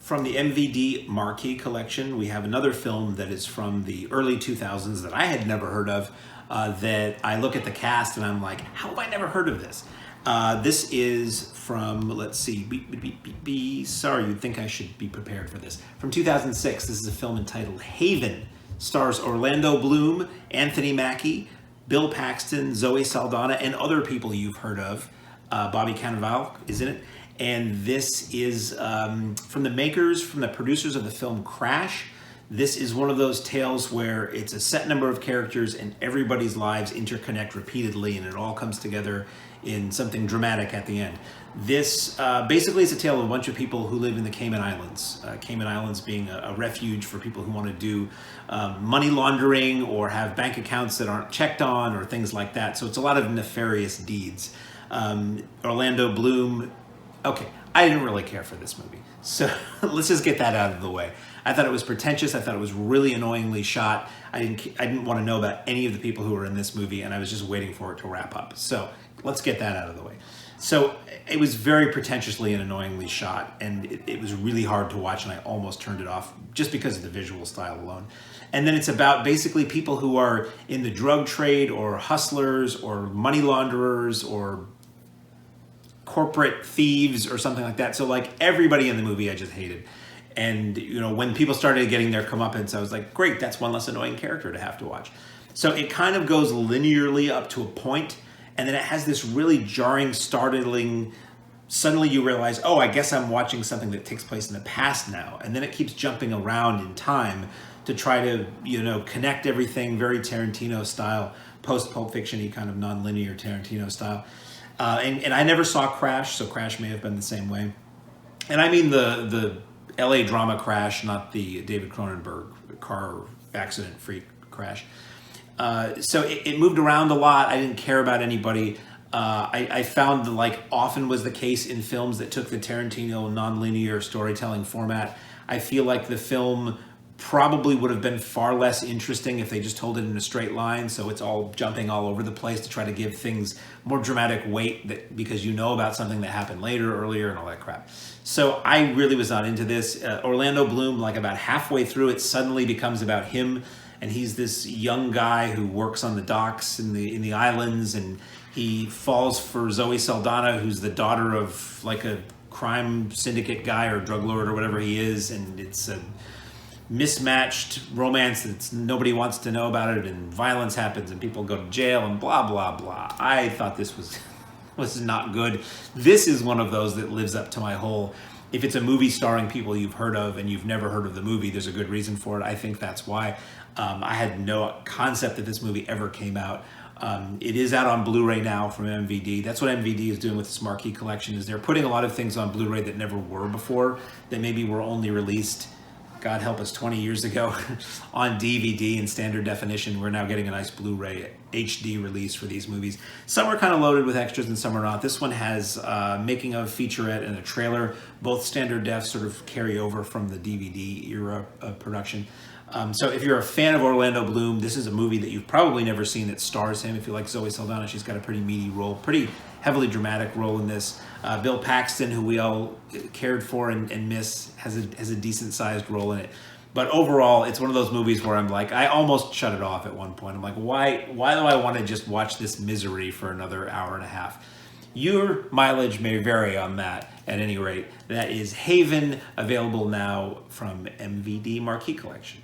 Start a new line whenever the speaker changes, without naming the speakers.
From the MVD Marquee collection, we have another film that is from the early 2000s that I had never heard of, that I look at the cast and I'm like, how have I never heard of this? This is from, let's see, sorry, you'd think I should be prepared for this. From 2006, this is a film entitled Haven. Stars Orlando Bloom, Anthony Mackie, Bill Paxton, Zoe Saldana, and other people you've heard of. Bobby Cannavale is in it. And this is from the producers of the film Crash. This is one of those tales where it's a set number of characters and everybody's lives interconnect repeatedly and it all comes together in something dramatic at the end. This basically is a tale of a bunch of people who live in the Cayman Islands. Cayman Islands being a refuge for people who want to do money laundering or have bank accounts that aren't checked on or things like that. So it's a lot of nefarious deeds. Orlando Bloom. Okay, I didn't really care for this movie. So let's just get that out of the way. I thought it was pretentious. I thought it was really annoyingly shot. I didn't want to know about any of the people who were in this movie, and I was just waiting for it to wrap up. So let's get that out of the way. So it was very pretentiously and annoyingly shot, and it was really hard to watch, and I almost turned it off just because of the visual style alone. And then it's about basically people who are in the drug trade or hustlers or money launderers or corporate thieves or something like that. So like everybody in the movie I just hated. And you know, when people started getting their comeuppance, I was like, great, that's one less annoying character to have to watch. So it kind of goes linearly up to a point, and then it has this really jarring, startling, suddenly you realize, oh, I guess I'm watching something that takes place in the past now. And then it keeps jumping around in time to try to, you know, connect everything, very Tarantino style, post-Pulp Fiction-y kind of non-linear Tarantino style. And I never saw Crash, so Crash may have been the same way. And I mean the LA drama Crash, not the David Cronenberg car accident freak Crash. So it moved around a lot. I didn't care about anybody. I found, like often was the case in films that took the Tarantino non-linear storytelling format, I feel like the film probably would have been far less interesting if they just told it in a straight line. So it's all jumping all over the place to try to give things more dramatic weight because you know about something that happened later, earlier, and all that crap. So I really was not into this. Orlando Bloom, like about halfway through, it suddenly becomes about him, and he's this young guy who works on the docks in the islands, and he falls for Zoe Saldana, who's the daughter of like a crime syndicate guy or drug lord or whatever he is, and it's a mismatched romance that nobody wants to know about it, and violence happens and people go to jail and blah blah blah. I thought this was not good. This is one of those that lives up to my whole, if it's a movie starring people you've heard of and you've never heard of the movie, there's a good reason for it. I think that's why. I had no concept that this movie ever came out. It is out on Blu-ray now from MVD. That's what MVD is doing with this Marquee collection, is they're putting a lot of things on Blu-ray that never were before, that maybe were only released, God help us, 20 years ago on DVD in standard definition. We're now getting a nice Blu-ray HD release for these movies. Some are kind of loaded with extras and some are not. This one has making of, featurette, and a trailer. Both standard def sort of carry over from the DVD era of production. So if you're a fan of Orlando Bloom, this is a movie that you've probably never seen that stars him. If you like Zoe Saldana, she's got a pretty meaty role, pretty heavily dramatic role in this. Bill Paxton, who we all cared for and miss, has a decent-sized role in it. But overall, it's one of those movies where I'm like, I almost shut it off at one point. I'm like, why do I want to just watch this misery for another hour and a half? Your mileage may vary on that. At any rate, that is Haven, available now from MVD Marquee Collection.